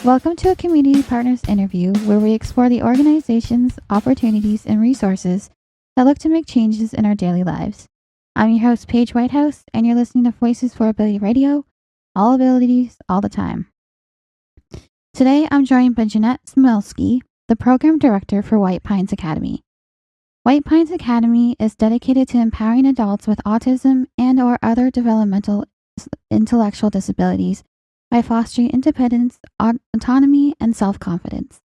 Welcome to a Community Partners interview where we explore the organizations, opportunities, and resources that look to make changes in our daily lives. I'm your host, Paige Whitehouse, and you're listening to Voices for Ability Radio, all abilities, all the time. Today, I'm joined by Jeanette Smilski, the Program Director for White Pines Academy. White Pines Academy is dedicated to empowering adults with autism and or other developmental intellectual disabilities by fostering independence, autonomy, and self-confidence.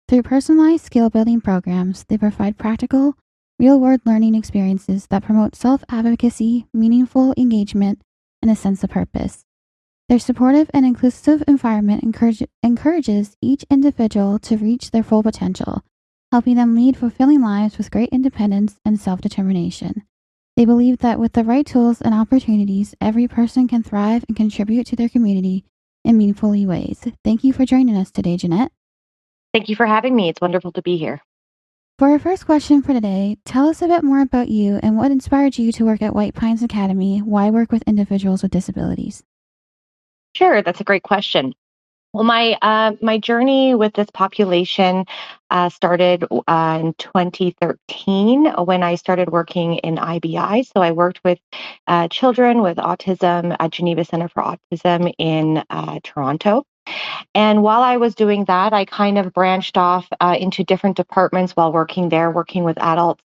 Through personalized skill-building programs, they provide practical, real-world learning experiences that promote self-advocacy, meaningful engagement, and a sense of purpose. Their supportive and inclusive environment encourages each individual to reach their full potential, helping them lead fulfilling lives with great independence and self-determination. They believe that with the right tools and opportunities, every person can thrive and contribute to their community in meaningful ways. Thank you for joining us today, Jeanette. Thank you for having me. It's wonderful to be here. For our first question for today, tell us a bit more about you and what inspired you to work at White Pines Academy. Why work with individuals with disabilities? Sure, that's a great question. Well, my journey with this population started in 2013 when I started working in IBI. So I worked with children with autism at Geneva Center for Autism in Toronto. And while I was doing that, I kind of branched off into different departments while working there, working with adults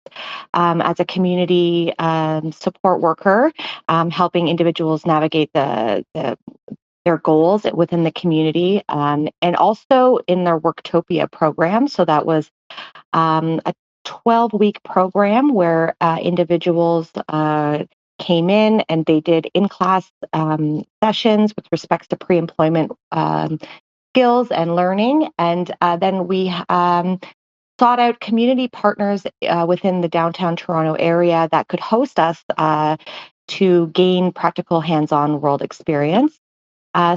as a community support worker, helping individuals navigate their goals within the community, and also in their Worktopia program. So that was a 12-week program where individuals came in and they did in-class sessions with respects to pre-employment skills and learning. And then we sought out community partners within the downtown Toronto area that could host us to gain practical hands-on world experience.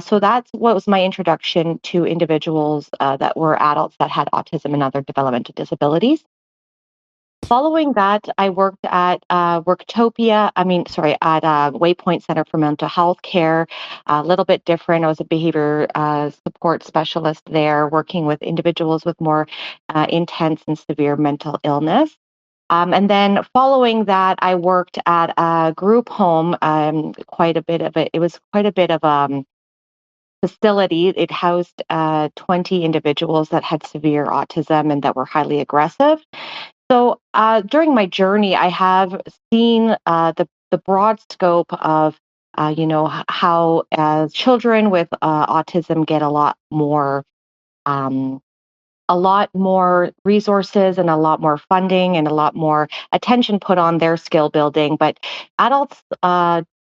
So that's what was my introduction to individuals that were adults that had autism and other developmental disabilities. Following that, I worked at at Waypoint Center for Mental Health Care, a little bit different. I was a behavior support specialist there, working with individuals with more intense and severe mental illness. And then following that, I worked at a group home, quite a bit of it. It was quite a bit of facility. It housed 20 individuals that had severe autism and that were highly aggressive. So during my journey, I have seen the broad scope of how children with autism get um, a lot more resources and a lot more funding and a lot more attention put on their skill building. But adults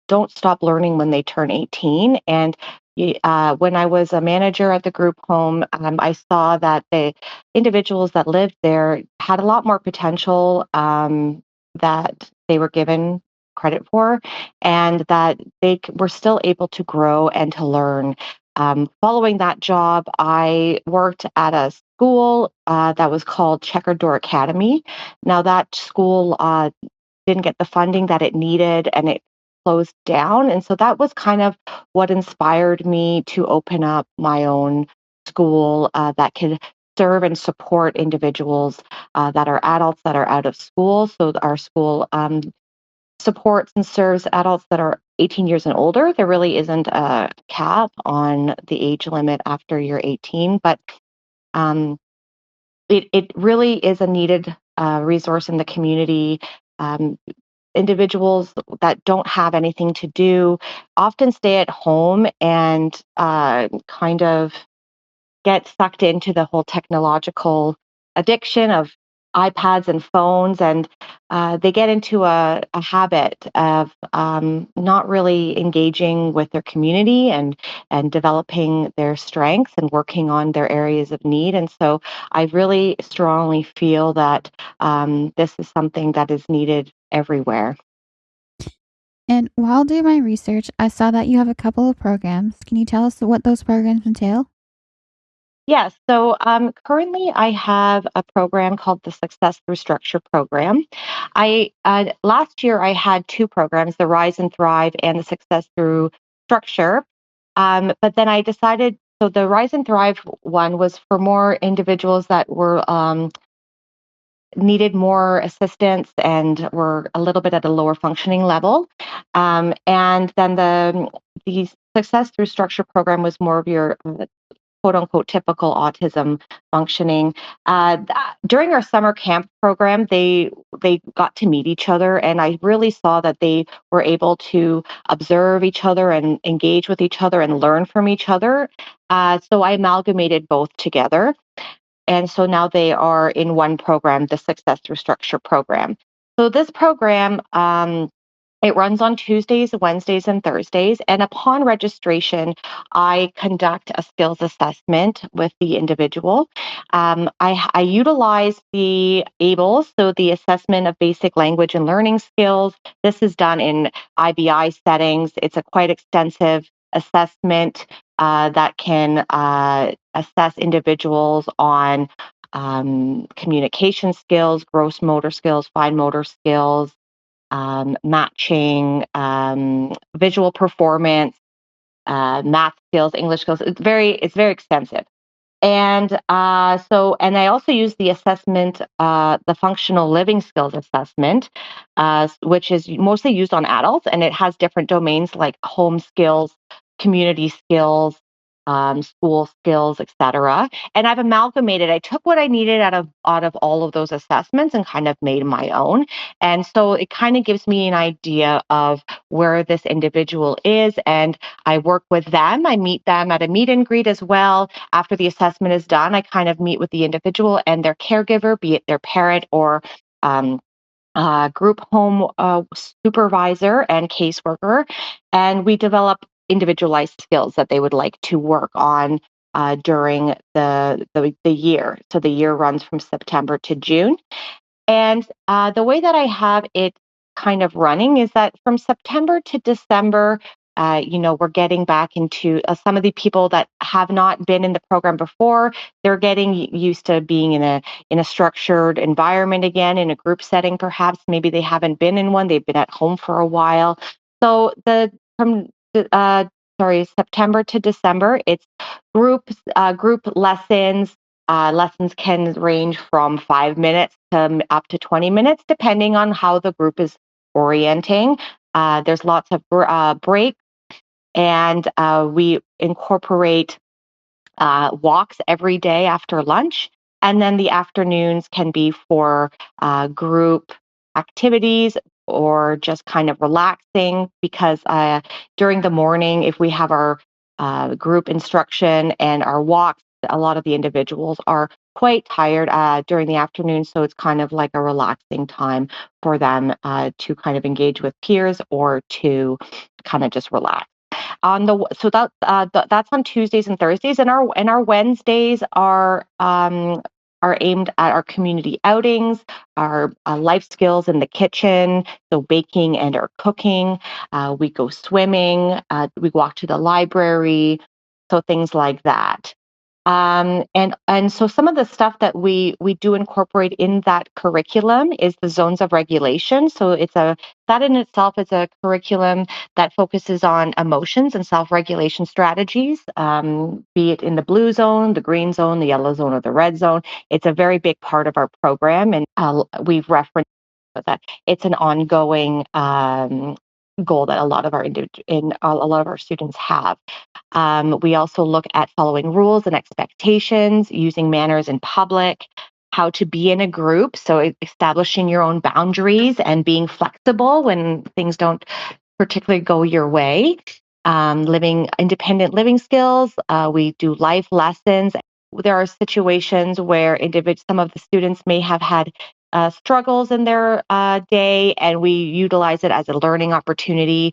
don't stop learning when they turn 18. And when I was a manager at the group home, I saw that the individuals that lived there had a lot more potential that they were given credit for, and that they were still able to grow and to learn. Following that job, I worked at a school that was called Checkered Door Academy. Now, that school didn't get the funding that it needed and it closed down. And so that was kind of what inspired me to open up my own school that could serve and support individuals that are adults that are out of school. So our school supports and serves adults that are 18 years and older. There really isn't a cap on the age limit after you're 18, but um, it really is a needed resource in the community. Um, Individuals that don't have anything to do often stay at home and kind of get sucked into the whole technological addiction of iPads and phones, and they get into a habit of not really engaging with their community and developing their strengths and working on their areas of need. And so I really strongly feel that this is something that is needed everywhere. And while doing my research, I saw that you have a couple of programs. Can you tell us what those programs entail? Yes. So currently, I have a program called the Success Through Structure program. I last year I had two programs, the Rise and Thrive and the Success Through Structure. But then I decided So the Rise and Thrive one was for more individuals that were needed more assistance and were a little bit at a lower functioning level. And then the Success Through Structure program was more of your quote unquote typical autism functioning. During our summer camp program, they got to meet each other, and I really saw that they were able to observe each other and engage with each other and learn from each other. So I amalgamated both together. And so now they are in one program, the Success Through Structure program. So this program, it runs on Tuesdays, Wednesdays, and Thursdays. And upon registration, I conduct a skills assessment with the individual. I utilize the ABLE, so the assessment of basic language and learning skills. This is done in IBI settings. It's a quite extensive assessment that can assess individuals on communication skills, gross motor skills, fine motor skills, matching, visual performance, math skills, English skills. It's very extensive. And and I also use the assessment, the functional living skills assessment, which is mostly used on adults, and it has different domains like home skills, community skills, school skills, etc. And I've amalgamated. I took what I needed out of all of those assessments and kind of made my own. And so it kind of gives me an idea of where this individual is, and I work with them. I meet them at a meet and greet as well. After the assessment is done, I kind of meet with the individual and their caregiver, be it their parent or um, group home supervisor and caseworker, and we develop individualized skills that they would like to work on during the year. So the year runs from September to June. And the way that I have it kind of running is that from September to December, we're getting back into some of the people that have not been in the program before. They're getting used to being in a structured environment again, in a group setting. Perhaps maybe they haven't been in one; they've been at home for a while. So from uh, September to December, it's group lessons. Lessons can range from 5 minutes to up to 20 minutes, depending on how the group is orienting. There's lots of breaks, and we incorporate walks every day after lunch. And then the afternoons can be for group activities or just kind of relaxing, because during the morning, if we have our group instruction and our walks, a lot of the individuals are quite tired during the afternoon. So it's kind of like a relaxing time for them to kind of engage with peers or to kind of just relax. That's on Tuesdays and Thursdays, and our Wednesdays are aimed at our community outings, our life skills in the kitchen, so baking and or cooking. We go swimming. We walk to the library, so things like that. And so some of the stuff that we do incorporate in that curriculum is the zones of regulation. So that in itself is a curriculum that focuses on emotions and self-regulation strategies, be it in the blue zone, the green zone, the yellow zone, or the red zone. It's a very big part of our program, and we've referenced that it's an ongoing goal that a lot of our students have. We also look at following rules and expectations, using manners in public, how to be in a group. So establishing your own boundaries and being flexible when things don't particularly go your way. Living independent living skills. We do life lessons. There are situations where some of the students may have had struggles in their day, and we utilize it as a learning opportunity.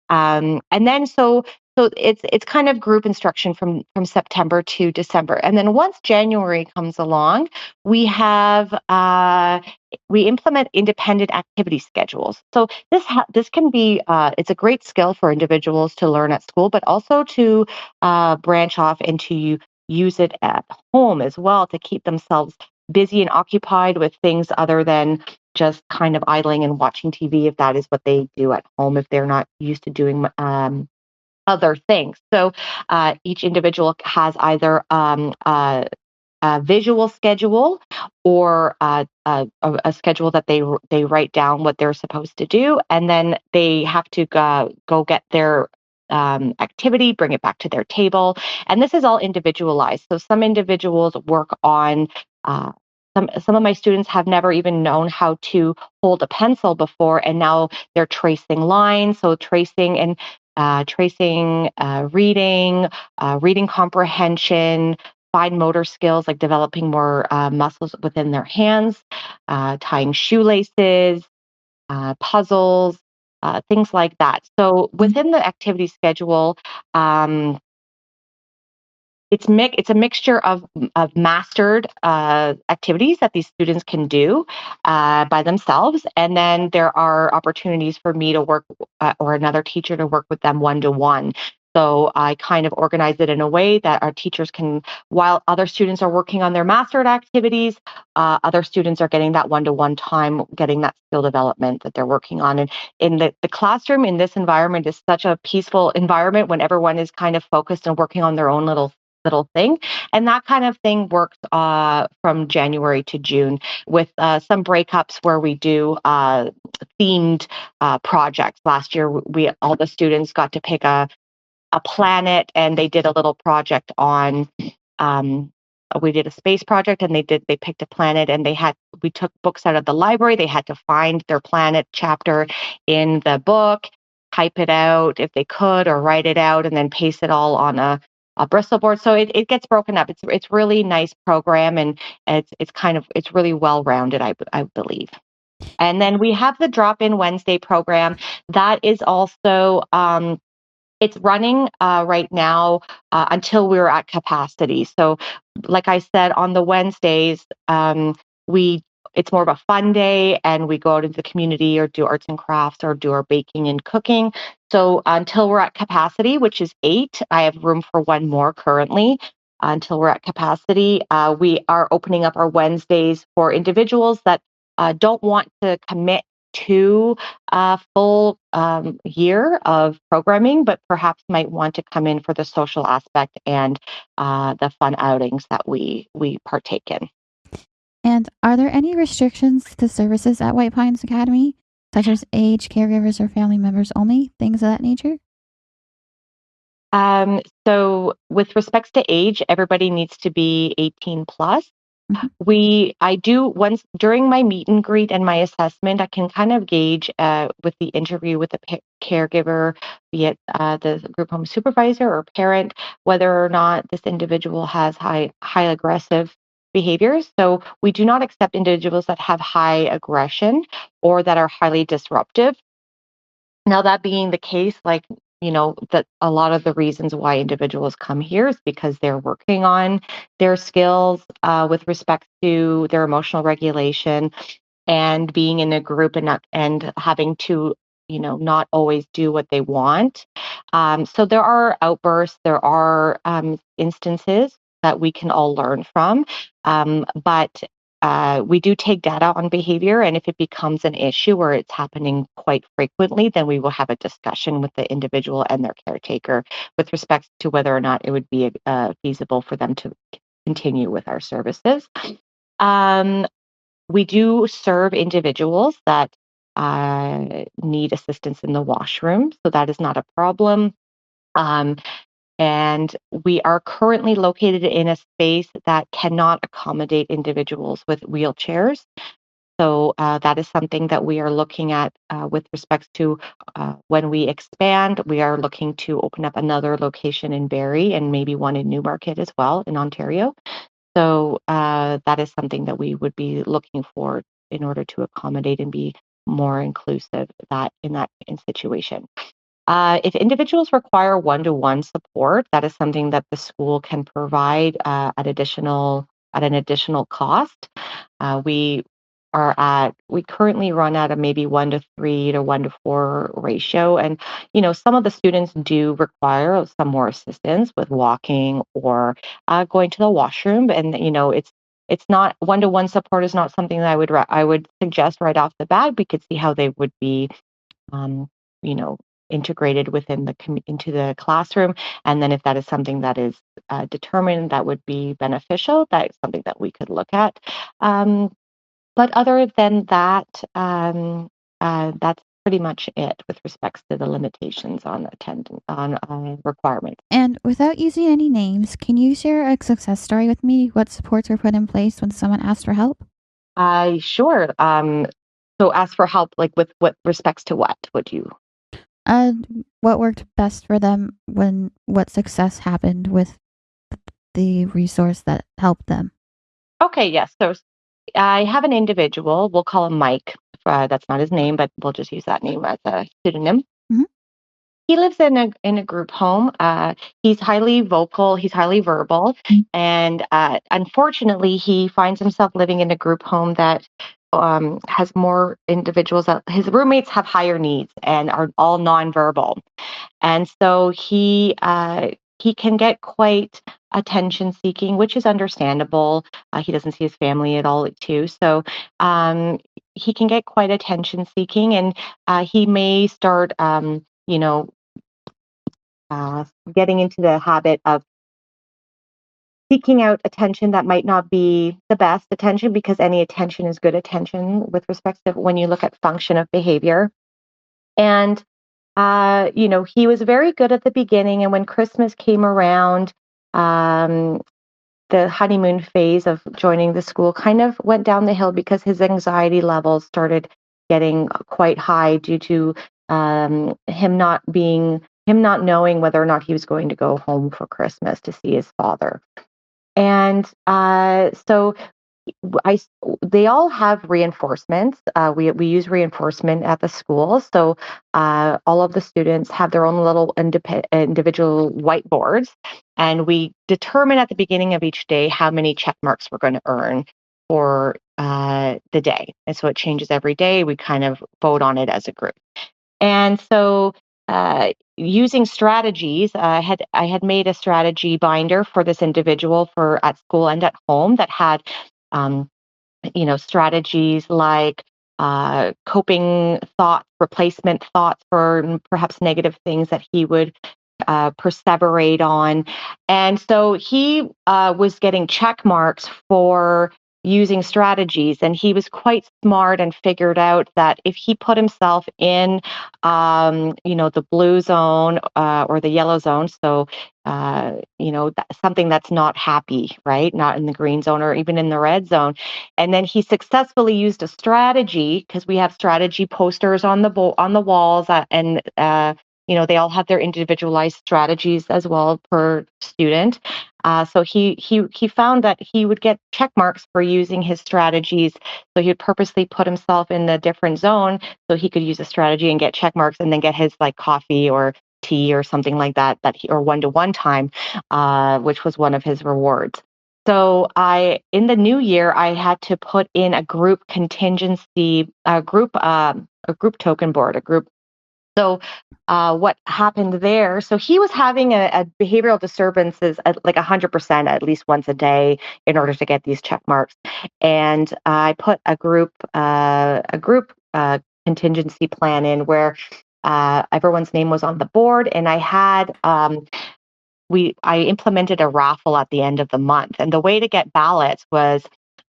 And then so it's kind of group instruction from September to December, and then once January comes along, we have we implement independent activity schedules. So this can be it's a great skill for individuals to learn at school, but also to branch off and to use it at home as well, to keep themselves busy and occupied with things other than just kind of idling and watching TV, if that is what they do at home, if they're not used to doing other things. So each individual has either a visual schedule or a schedule that they write down what they're supposed to do, and then they have to go get their activity, bring it back to their table, and this is all individualized. So some individuals work on. Some of my students have never even known how to hold a pencil before, and now they're tracing lines. So tracing, reading comprehension, fine motor skills like developing more muscles within their hands, tying shoelaces, puzzles, things like that. So within the activity schedule, um, it's a mixture of mastered activities that these students can do by themselves, and then there are opportunities for me to work or another teacher to work with them one to one. So I kind of organize it in a way that our teachers can, while other students are working on their mastered activities, other students are getting that one to one time, getting that skill development that they're working on. And in the classroom in this environment is such a peaceful environment when everyone is kind of focused and working on their own little thing. And that kind of thing works from January to June with some breakups where we do themed projects. Last year, we all the students got to pick a planet, and they did a little project on. Um, we did a space project, and they picked a planet, and we took books out of the library. They had to find their planet chapter in the book, type it out if they could, or write it out, and then paste it all on a Bristol board. So it gets broken up. It's really nice program, and it's really well rounded. I believe. And then we have the Drop In Wednesday program that is also it's running right now until we're at capacity. So, like I said, on the Wednesdays, we it's more of a fun day, and we go out into the community or do arts and crafts or do our baking and cooking. So until we're at capacity, which is 8, I have room for one more currently. Until we're at capacity, we are opening up our Wednesdays for individuals that don't want to commit to a full year of programming, but perhaps might want to come in for the social aspect and the fun outings that we partake in. And are there any restrictions to services at White Pines Academy, such as age, caregivers, or family members only, things of that nature? So, with respects to age, everybody needs to be 18 plus. Mhm. I do once during my meet and greet and my assessment, I can kind of gauge with the interview with the caregiver, be it the group home supervisor or parent, whether or not this individual has high aggressive behaviors. So we do not accept individuals that have high aggression or that are highly disruptive. Now, that being the case, like, that a lot of the reasons why individuals come here is because they're working on their skills with respect to their emotional regulation and being in a group and having to not always do what they want. So there are outbursts, there are instances that we can all learn from, but we do take data on behavior, and if it becomes an issue or it's happening quite frequently, then we will have a discussion with the individual and their caretaker with respect to whether or not it would be feasible for them to continue with our services. Um, we do serve individuals that need assistance in the washroom, so that is not a problem. Um, and we are currently located in a space that cannot accommodate individuals with wheelchairs. So that is something that we are looking at with respects to when we expand. We are looking to open up another location in Barrie and maybe one in Newmarket as well in Ontario. So that is something that we would be looking for in order to accommodate and be more inclusive that in situation. If individuals require one-to-one support, that is something that the school can provide at an additional cost. We currently run at a maybe 1 to 3 to 1 to 4 ratio, and some of the students do require some more assistance with walking or going to the washroom, and it's not one-to-one support is not something that I would suggest right off the bat. We could see how they would be um, you know, integrated within into the classroom. And then if that is something that is determined that would be beneficial, that's something that we could look at. Um, but other than that, that's pretty much it with respects to the limitations on attendance on requirements. And without using any names, can you share a success story with me? What supports were put in place when someone asked for help? Sure. So ask for help, like with what respects to what would you? Uh, what worked best for them when what success happened with the resource that helped them? Okay, yes. So I have an individual. We'll call him Mike. That's not his name, but we'll just use that name as a pseudonym. Mhm. He lives in a group home. He's highly vocal. He's highly verbal, and unfortunately, he finds himself living in a group home that has more individuals. That his roommates have higher needs and are all nonverbal, and so he can get quite attention seeking, which is understandable. He doesn't see his family at all, too, so um, he can get quite attention seeking, and he may start, getting into the habit of seeking out attention that might not be the best attention because any attention is good attention with respect to when you look at function of behavior. And, he was very good at the beginning. And when Christmas came around, um, the honeymoon phase of joining the school kind of went down the hill because his anxiety levels started getting quite high due to him not knowing whether or not he was going to go home for Christmas to see his father. And so I they all have reinforcements. We use reinforcement at the school, so all of the students have their own little individual whiteboards, and we determine at the beginning of each day how many check marks we're going to earn for the day. And so it changes every day. We kind of vote on it as a group. And so, using strategies, I had made a strategy binder for this individual for at school and at home that had, um, strategies like coping thoughts, replacement thoughts for perhaps negative things that he would perseverate on. And so he was getting check marks for using strategies. And he was quite smart and figured out that if he put himself in, the blue zone or the yellow zone, so, something that's not happy, right? Not in the green zone or even in the red zone. And then he successfully used a strategy because we have strategy posters on on the walls and they all have their individualized strategies as well per student. So he found that he would get check marks for using his strategies. So he would purposely put himself in a different zone so he could use a strategy and get check marks, and then get his like coffee or tea or something like that or one-to-one time, which was one of his rewards. So in the new year, I had to put in a group contingency, a group token board, a group. So, what happened there? So he was having a behavioral disturbances at like 100% at least once a day in order to get these check marks. And I put a group contingency plan in where everyone's name was on the board, and I implemented a raffle at the end of the month. And the way to get ballots was,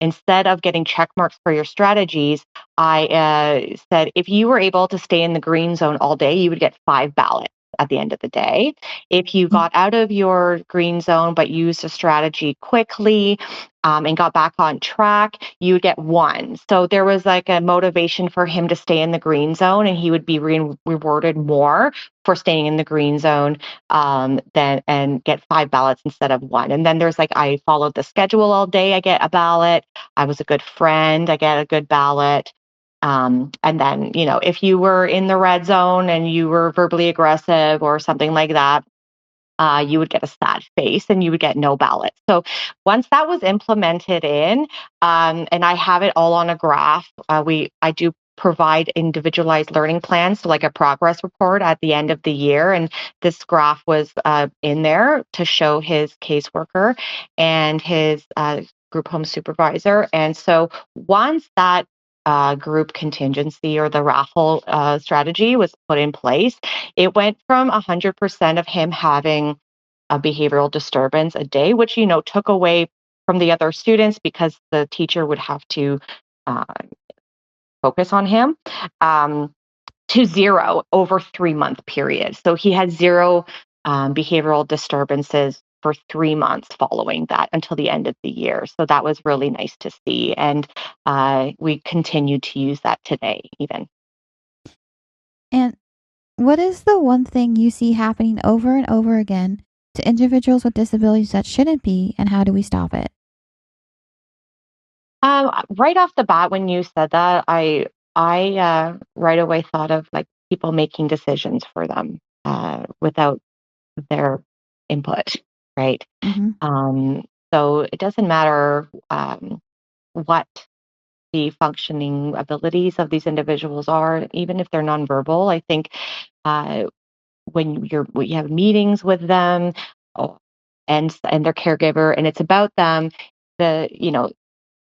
instead of getting check marks for your strategies, I said if you were able to stay in the green zone all day, you would get 5 ballots at the end of the day. If you got out of your green zone but used a strategy quickly, and got back on track, you would get one. So there was like a motivation for him to stay in the green zone, and he would be rewarded more for staying in the green zone, then and get 5 ballots instead of one. And then there's like, I followed the schedule all day, I get a ballot. I was a good friend, I get a good ballot. And then, if you were in the red zone and you were verbally aggressive or something like that, you would get a sad face and you would get no ballot. So once that was implemented in, and I have it all on a graph, I do provide individualized learning plans, so like a progress report at the end of the year. And this graph was in there to show his caseworker and his group home supervisor. And so once that group contingency or the raffle strategy was put in place, it went from 100% of him having a behavioral disturbance a day, which, took away from the other students because the teacher would have to uh, focus on him, um, to zero over 3 month period. So he had zero behavioral disturbances for 3 months following that until the end of the year. So that was really nice to see. And we continue to use that today, even. And what is the one thing you see happening over and over again to individuals with disabilities that shouldn't be, and how do we stop it? Right off the bat, when you said that, I right away thought of like people making decisions for them without their input, right? Mm-hmm. Um, so it doesn't matter what the functioning abilities of these individuals are, even if they're nonverbal. I think uh, when you have meetings with them, oh, and their caregiver, and it's about them,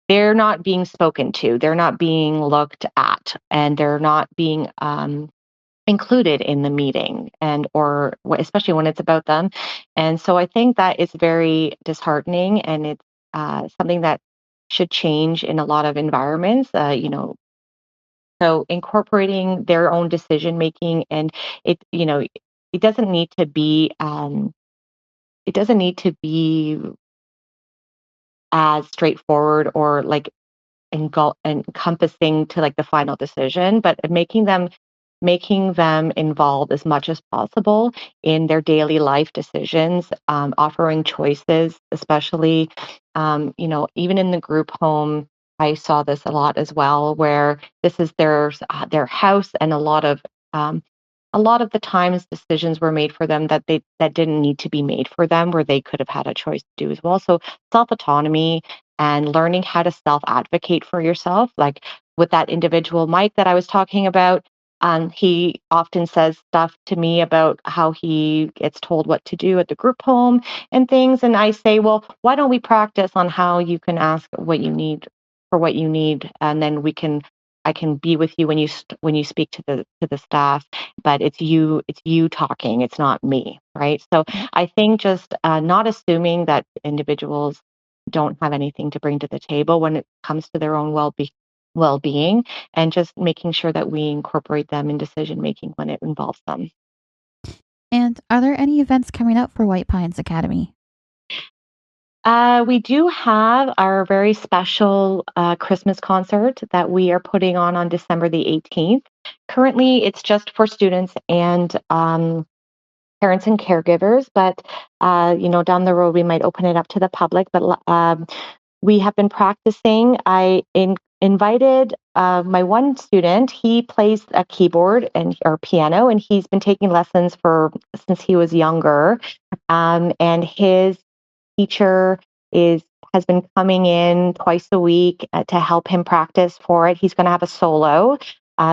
they're not being spoken to, they're not being looked at, and they're not being included in the meeting, and or especially when it's about them. And so I think that is very disheartening, and it's something that should change in a lot of environments. So incorporating their own decision making, and it doesn't need to be it doesn't need to be as straightforward or like encompassing to like the final decision, but making them involved as much as possible in their daily life decisions, offering choices, especially, even in the group home. I saw this a lot as well, where this is their house, and a lot of the times decisions were made for them that didn't need to be made for them, where they could have had a choice to do as well. So self autonomy and learning how to self advocate for yourself, like with that individual Mike that I was talking about. He often says stuff to me about how he gets told what to do at the group home and things. And I say, well, why don't we practice on how you can ask what you need for what you need, and then I can be with you when when you speak to the staff, but it's you talking, it's not me, right? So Yep. I think just not assuming that individuals don't have anything to bring to the table when it comes to their own well-being, and just making sure that we incorporate them in decision making when it involves them. And are there any events coming up for White Pines Academy? We do have our very special Christmas concert that we are putting on December the 18th. Currently, it's just for students and parents and caregivers, but down the road we might open it up to the public. But we have been practicing. Invited my one student. He plays a keyboard and or piano, and he's been taking lessons for since he was younger. And his teacher is has been coming in twice a week to help him practice for it. He's going to have a solo.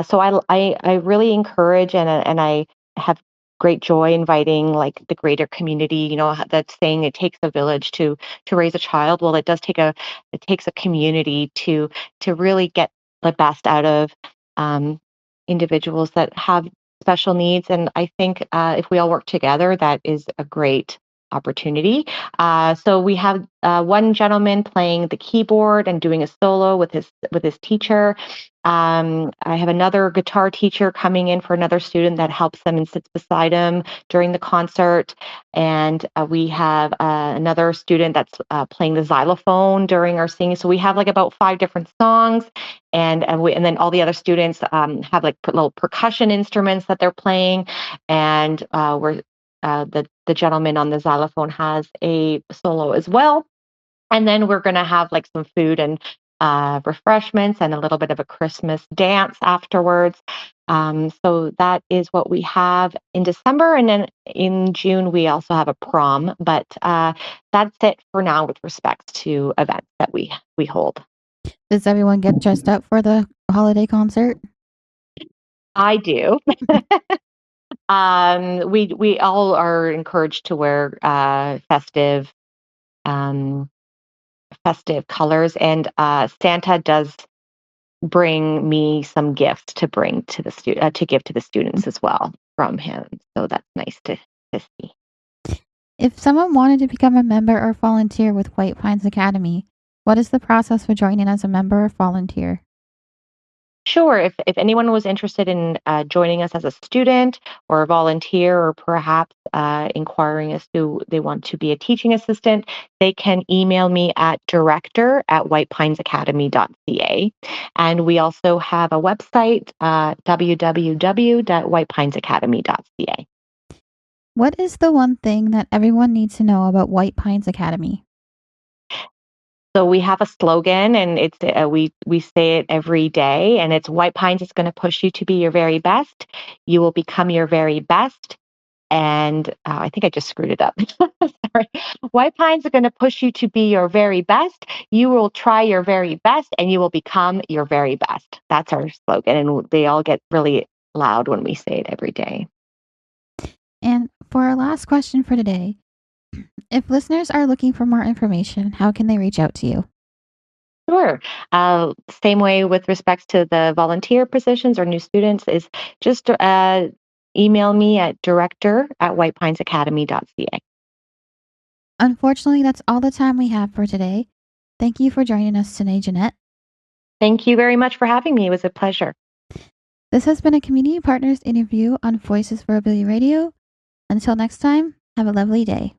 So I really encourage, and I have great joy inviting like the greater community. That saying, it takes a village to raise a child. Well, it takes a community to really get the best out of um, individuals that have special needs. And I think if we all work together, that is a great opportunity. So we have one gentleman playing the keyboard and doing a solo with his teacher. I have another guitar teacher coming in for another student that helps them and sits beside him during the concert. And we have another student that's playing the xylophone during our singing. So we have like about 5 different songs, and then all the other students have like little percussion instruments that they're playing, and the gentleman on the xylophone has a solo as well. And then we're going to have like some food and refreshments and a little bit of a Christmas dance afterwards. So that is what we have in December. And then in June, we also have a prom. But that's it for now with respect to events that we hold. Does everyone get dressed up for the holiday concert? I do. We all are encouraged to wear um, festive colors, and Santa does bring me some gifts to bring to the to give to the students as well from him. So that's nice to see. If someone wanted to become a member or volunteer with White Pines Academy, what is the process for joining as a member or volunteer? Sure. If anyone was interested in joining us as a student or a volunteer, or perhaps inquiring as to they want to be a teaching assistant, they can email me at director@whitepinesacademy.ca. And we also have a website, www.whitepinesacademy.ca. What is the one thing that everyone needs to know about White Pines Academy? So we have a slogan, and it's we say it every day, and it's White Pines is going to push you to be your very best. You will become your very best. And I think I just screwed it up. Sorry. White Pines are going to push you to be your very best. You will try your very best, and you will become your very best. That's our slogan, and they all get really loud when we say it every day. And for our last question for today, if listeners are looking for more information, how can they reach out to you? Sure. Same way with respects to the volunteer positions or new students is just email me at director@whitepinesacademy.ca. Unfortunately, that's all the time we have for today. Thank you for joining us today, Jeanette. Thank you very much for having me. It was a pleasure. This has been a Community Partners interview on Voices for Ability Radio. Until next time, have a lovely day.